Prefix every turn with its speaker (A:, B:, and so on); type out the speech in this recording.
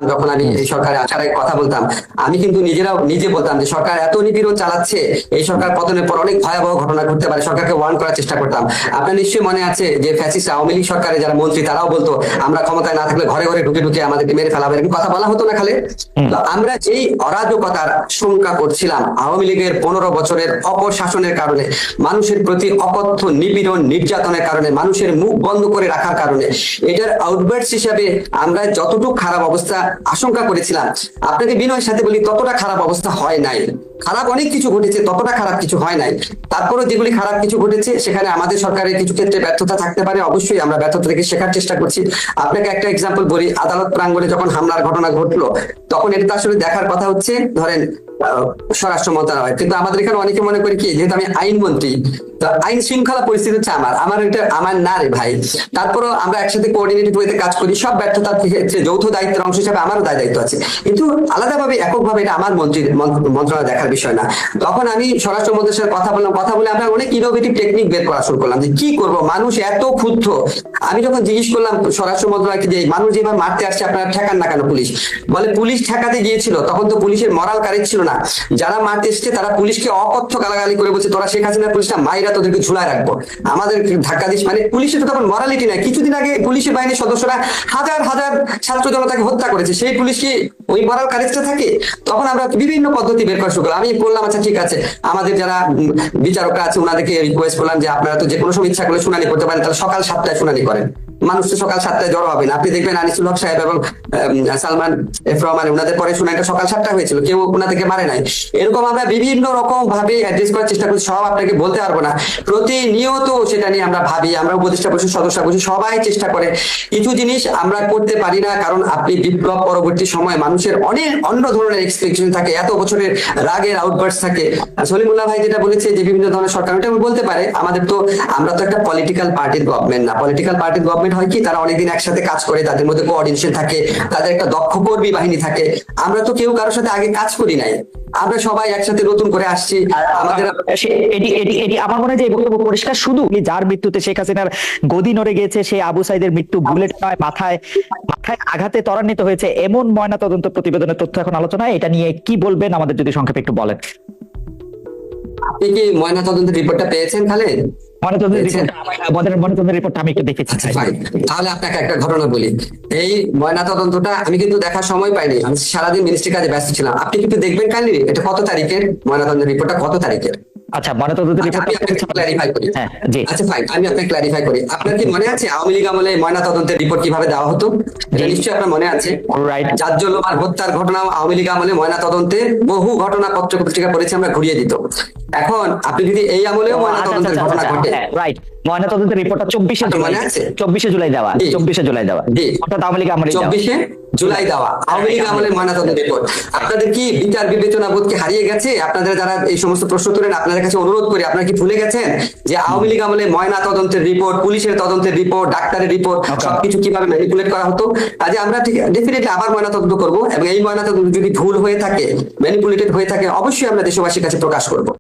A: যখন আমি এই সরকারে আসার আগে কথা বলতাম, আমি কিন্তু নিজে বলতাম যে সরকার এত নিপীড়ন চালাচ্ছে, এই সরকার পতনের পর অনেক ভয়াবহ ঘটনা ঘটতে পারে, সরকারকে ওয়ার্ন করার চেষ্টা করতাম। আপনার নিশ্চয়ই মনে আছে যে ফ্যাসিস্ট আওয়ামী লীগ সরকারে যারা মন্ত্রী তারাও বলতো আমরা ক্ষমতায় না থাকলে ঘরে ঘরে ঢুকে ঢুকে আমাদেরকে মেরে ফেলাবে, এরকম কথা বলা হতো না খালে? তো আমরা যেই অরাজকতার শঙ্কা করছিলাম আওয়ামী লীগের 15 বছরের অপশাসনের কারণে, মানুষের প্রতি অকথ্য নিপীড়ন নির্যাতনের কারণে, মানুষের মুখ বন্ধ করে রাখার কারণে, এটার আউটবার্টস হিসাবে আমরা যতটুকু খারাপ অবস্থা আশঙ্কা করেছিলাম, আপনাকে বিনয়ের সাথে বলি ততটা খারাপ অবস্থা হয় নাই। খারাপ অনেক কিছু ঘটেছে, ততটা খারাপ কিছু হয় নাই। তারপরও যেগুলি খারাপ কিছু ঘটেছে সেখানে আমাদের সরকারের কিছু ক্ষেত্রে ব্যর্থতা থাকতে পারে, অবশ্যই আমরা ব্যর্থতা থেকে শেখার চেষ্টা করছি। আপনাকে একটা এক্সাম্পল বলি, আদালত প্রাঙ্গণে যখন হামলার ঘটনা ঘটলো তখন এটা তো আসলে দেখার কথা হচ্ছে ধরেন স্বরাষ্ট্র মন্ত্রণালয়, কিন্তু আমাদের এখানে অনেকে মনে করে কি যেহেতু আমি আইনমন্ত্রী, তো আইন শৃঙ্খলা পরিস্থিতি হচ্ছে আমার এটা আমার না রে ভাই। তারপরও আমরা একসাথে কোঅর্ডিনেটেড ওয়েতে কাজ করি, সব ব্যর্থতার ক্ষেত্রে যৌথ দায়িত্বের অংশ হিসেবে আমারও দায়িত্ব আছে, কিন্তু আলাদাভাবে এককভাবে এটা আমার মন্ত্রণালয় দেখার বিষয় না। তখন আমি স্বরাষ্ট্র মন্ত্রীর সাথে কথা বলে আমরা অনেক ইনোভেটিভ টেকনিক বের করা শুরু করলাম যে কি করব, মানুষ এত ক্ষুব্ধ। আমি যখন জিজ্ঞেস করলাম স্বরাষ্ট্র মন্ত্রণালয়কে যে মানুষ যেভাবে মারতে আসছে আপনারা ঠেকান না কেন? পুলিশ বলে পুলিশ ঠেকাতে গিয়েছিল, তখন তো পুলিশের মরাল কারেজ ছিল না, যারা মারতে এসছে তারা পুলিশকে অকথ্য গালাগালি করে বলছে তোরা শেখ হাসিনার পুলিশটা মাইরা তোদেরকে ঝুলায় রাখবো, আমাদের ধাক্কা দিস। মানে পুলিশের তো তখন মরালিটি নাই। কিছুদিন আগে পুলিশের বাহিনীর সদস্যরা হাজার হাজার ছাত্র জনতাকে হত্যা করেছে, সেই পুলিশ কি ওই মরাল কারেজটা থাকে? তখন আমরা বিভিন্ন পদ্ধতি বের করা শুরু করলাম। আমি বললাম আচ্ছা ঠিক আছে, আমাদের যারা বিচারকরা আছে ওনাদেরকে রিকোয়েস্ট করলাম যে আপনারা তো যে কোনো সময় ইচ্ছা করলে শুনানি করতে পারেন, তাহলে সকাল 7টায় শুনানি করেন। মানুষ তো সকাল 7টায় জড়ো হবে না। আপনি দেখবেন আনিসুল হক সাহেব এবং সালমান এফ রহমান ওনাদের পরে শুনানিটা সকাল 7টায় হয়েছিল, কেউ ওনাদেরকে মারে নাই। এরকম আমরা বিভিন্ন রকম ভাবে অ্যাড্রেস করার চেষ্টা করছি, সব আপনাকে বলতে পারবো না। প্রতিনিয়ত সেটা নিয়ে আমরা ভাবি, আমরা উপদেষ্টা পরিষদ সদস্য বসে সবাই চেষ্টা করে। কিছু জিনিস আমরা করতে পারি না কারণ আপনি বিপ্লব পরবর্তী সময় মানুষের অনেক অন্য ধরনের এক্সপেকটেশন থাকে, এত বছরের রাগের আউটবার্স থাকে। সলিমুল্লাহ ভাই যেটা বলেছে যে বিভিন্ন ধরনের সরকার, এটা বলতে পারে আমাদের তো, আমরা তো একটা পলিটিক্যাল পার্টির গভর্নমেন্ট না। পলিটিক্যাল পার্টির গভর্নমেন্ট হয় কি, তারা অনেকদিন একসাথে কাজ করে, তাদের মধ্যে কোঅর্ডিনেশন থাকে, তাদের একটা দক্ষ কর্মী বাহিনী থাকে। আমরা তো কেউ কারোর সাথে আগে কাজ করি নাই, আমরা সবাই একসাথে নতুন করে আসছি। আমাদের
B: এটি আমার মনে হয় যে বক্তব্য পরিষ্কার, শুধু যার মৃত্যুতে শেখ হাসিনার গদি নড়ে গিয়েছে, সেই আবু সাইদের মৃত্যু বুলেট মাথায় আঘাতে ত্বরান্বিত হয়েছে এমন ময়না তদন্ত প্রতিবেদনের তথ্য এখন আলোচনায়। এটা নিয়ে কি বলবেন আমাদের যদি সংক্ষেপে একটু বলেন।
A: আপনি কি ময়না তদন্তের রিপোর্টটা পেয়েছেন খালেদ?
B: ময়নাতদন্তের রিপোর্টটা আমি একটু দেখেছি।
A: তাহলে আপনাকে একটা ঘটনা বলি। এই ময়না তদন্তটা আমি কিন্তু দেখার সময় পাইনি, আমি সারাদিন মিনিস্ট্রি কাজে ব্যস্ত ছিলাম। আপনি কিন্তু দেখবেন কাইন্ডলি, এটা কত তারিখের ময়না তদন্তের রিপোর্টটা, কত তারিখের?
B: আচ্ছা, ময়নাতদন্তের রিপোর্ট
A: আমি আপনাকে ক্ল্যারিফাই করি।
B: হ্যাঁ জি,
A: আচ্ছা ফাইন, আমি আপনাকে ক্ল্যারিফাই করি। আপনার কি মনে আছে আওয়ামী লীগ আমলে ময়না তদন্তের রিপোর্ট কিভাবে দেওয়া হতো? এটা নিশ্চয়ই আপনার মনে আছে।
B: রাইট।
A: জাজ্জুল্লাহর হত্যার ঘটনা আওয়ামী লীগ আমলে ময়না তদন্তে বহু ঘটনা পত্রিকা পড়েছে, আমরা ঘুরিয়ে দিত। এখন আপনি যদি এই আমলেও ময়না তদন্তের ঘটনা ঘটে,
B: রাইট, ময়নাতদন্তের রিপোর্টটা 24শে জুলাই দেওয়া, 24শে জুলাই দেওয়া, অর্থাৎ আওয়ামী লীগ আমলে
A: 24শে জুলাই দেওয়া আওয়ামী লীগ আমলের ময়নাতদন্ত রিপোর্ট। আপনাদের কি বিচার বিবেচনা বোধকে হারিয়ে গেছে? আপনাদের যারা এই সমস্ত প্রশ্ন তোলেন, আপনাদের কাছে অনুরোধ করি, আপনারা কি ভুলে গেছেন যে আওয়ামী লীগ আমলে ময়না তদন্তের রিপোর্ট, পুলিশের তদন্তের রিপোর্ট, ডাক্তারের রিপোর্ট সবকিছু কিভাবে ম্যানিপুলেট করা হতো? কাজে আমরা ঠিক ডেফিনেটলি আবার ময়নাতদন্ত করবো, এবং এই ময়নাতদন্ত যদি ভুল হয়ে থাকে, ম্যানিপুলেটেড হয়ে থাকে, অবশ্যই আমরা দেশবাসীর কাছে প্রকাশ করবো।